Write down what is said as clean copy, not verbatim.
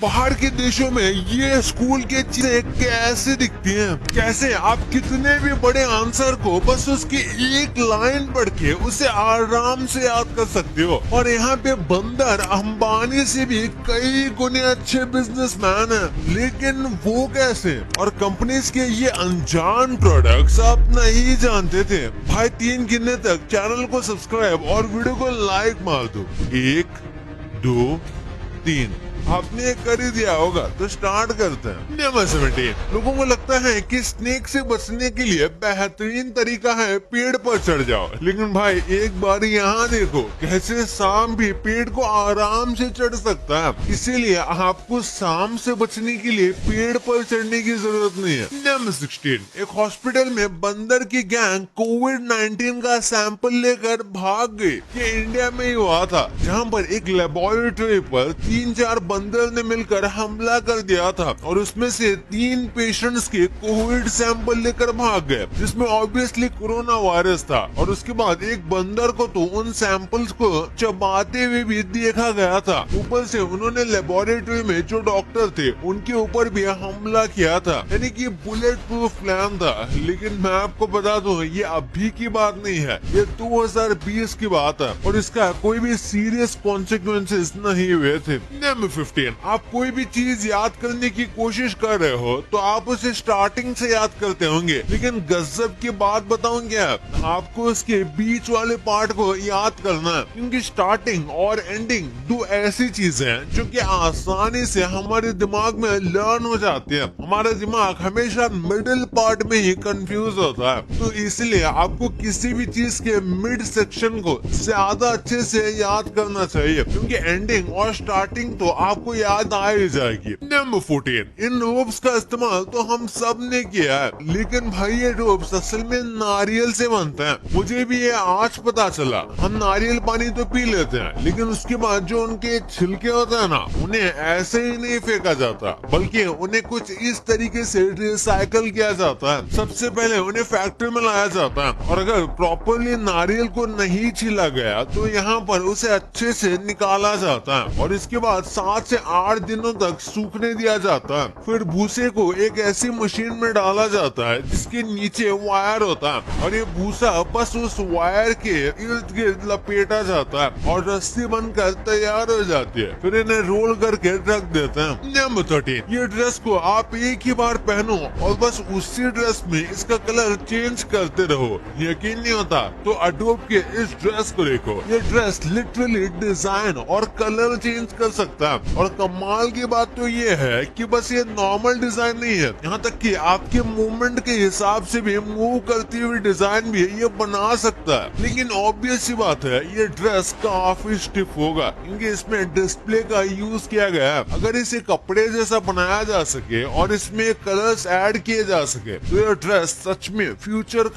बाहर के देशों में ये स्कूल के चीजें कैसे दिखती हैं, कैसे आप कितने भी बड़े आंसर को बस उसकी एक लाइन पढ़ के उसे आराम से याद कर सकते हो। और यहाँ पे बंदर अंबानी से भी कई गुने अच्छे बिजनेसमैन हैं, लेकिन वो कैसे? और कंपनीज के ये अनजान प्रोडक्ट्स आप नहीं जानते थे। भाई 3 गिनने तक चैनल को सब्सक्राइब और वीडियो को लाइक मार दो। 1 2 3 आपने कर ही दिया होगा, तो स्टार्ट करते हैं। नंबर 17। लोगों को लगता है कि स्नेक से बचने के लिए बेहतरीन तरीका है पेड़ पर चढ़ जाओ, लेकिन भाई एक बार यहाँ देखो कैसे सांप भी पेड़ को आराम से चढ़ सकता है। इसीलिए आपको सांप से बचने के लिए पेड़ पर चढ़ने की जरूरत नहीं है। नंबर 16। एक हॉस्पिटल में बंदर की गैंग कोविड-19 का सैंपल लेकर भाग गई। ये इंडिया में ही हुआ था, जहाँ पर एक लेबोरेटरी पर 3-4 बंदर ने मिलकर हमला कर दिया था और उसमें से 3 पेशेंट्स के कोविड सैंपल लेकर भाग गए, जिसमें ऑब्वियसली कोरोना वायरस था। और उसके बाद एक बंदर को तो उन सैंपल्स को चबाते हुए भी देखा गया था। ऊपर से उन्होंने लेबोरेटरी में जो डॉक्टर थे उनके ऊपर भी हमला किया था, यानी कि बुलेट प्रूफ प्लान था। लेकिन मैं आपको बता दूं, ये अभी की बात नहीं है, ये 2020 की बात है और इसका कोई भी सीरियस कॉन्सिक्वेंसेस नहीं हुए थे। नंबर 15। आप कोई भी चीज याद करने की कोशिश कर रहे हो तो आप उसे स्टार्टिंग से याद करते होंगे, लेकिन गजब की बात बताऊं क्या, आपको उसके बीच वाले पार्ट को याद करना है, क्योंकि स्टार्टिंग और एंडिंग 2 ऐसी चीजें हैं जो कि आसानी से हमारे दिमाग में लर्न हो जाती है। हमारा दिमाग हमेशा मिडिल पार्ट में ही कंफ्यूज होता है, तो इसलिए आपको किसी भी चीज के मिड सेक्शन को ज्यादा अच्छे से याद करना चाहिए, क्योंकि एंडिंग और स्टार्टिंग तो आपको याद आ ही जाएगी। नंबर 14। इन रोप्स का इस्तेमाल तो हम सब ने किया है, लेकिन भाई ये रोप्स असल में नारियल से बनते हैं। मुझे भी ये आज पता चला। हम नारियल पानी तो पी लेते हैं, लेकिन उसके बाद जो उनके छिलके होते हैं ना, उन्हें ऐसे ही नहीं फेंका जाता, बल्कि उन्हें कुछ इस तरीके से रिसाइकल किया जाता है। सबसे पहले उन्हें फैक्ट्री में लाया जाता है, और अगर प्रॉपरली नारियल को नहीं छिला गया तो यहाँ पर उसे अच्छे से निकाला जाता है और इसके बाद 7 से 8 दिनों तक सूखने दिया जाता है। फिर भूसे को एक ऐसी मशीन में डाला जाता है जिसके नीचे वायर होता है, और ये भूसा बस उस वायर के इर्द गिर्द लपेटा जाता है और रस्सी बनकर तैयार हो जाती है। फिर इन्हें रोल करके रख देते हैं। नंबर 13। ये ड्रेस को आप एक ही बार पहनो और बस उसी ड्रेस में इसका कलर चेंज करते रहो। यकीन नहीं होता तो अडोब के इस ड्रेस को देखो। ये ड्रेस लिटरली डिजाइन और कलर चेंज कर सकता है, और कमाल की बात तो ये है कि बस ये नॉर्मल डिजाइन नहीं है, यहाँ तक कि आपके मूवमेंट के हिसाब से भी मूव करती हुई डिजाइन भी ये बना सकता है। लेकिन ऑब्वियस सी बात है, ये ड्रेस काफी स्टिफ होगा, क्योंकि इसमें डिस्प्ले का यूज किया गया है। अगर इसे कपड़े जैसा बनाया जा सके और इसमें कलर्स ऐड किए जा सके तो ये ड्रेस सच में फ्यूचर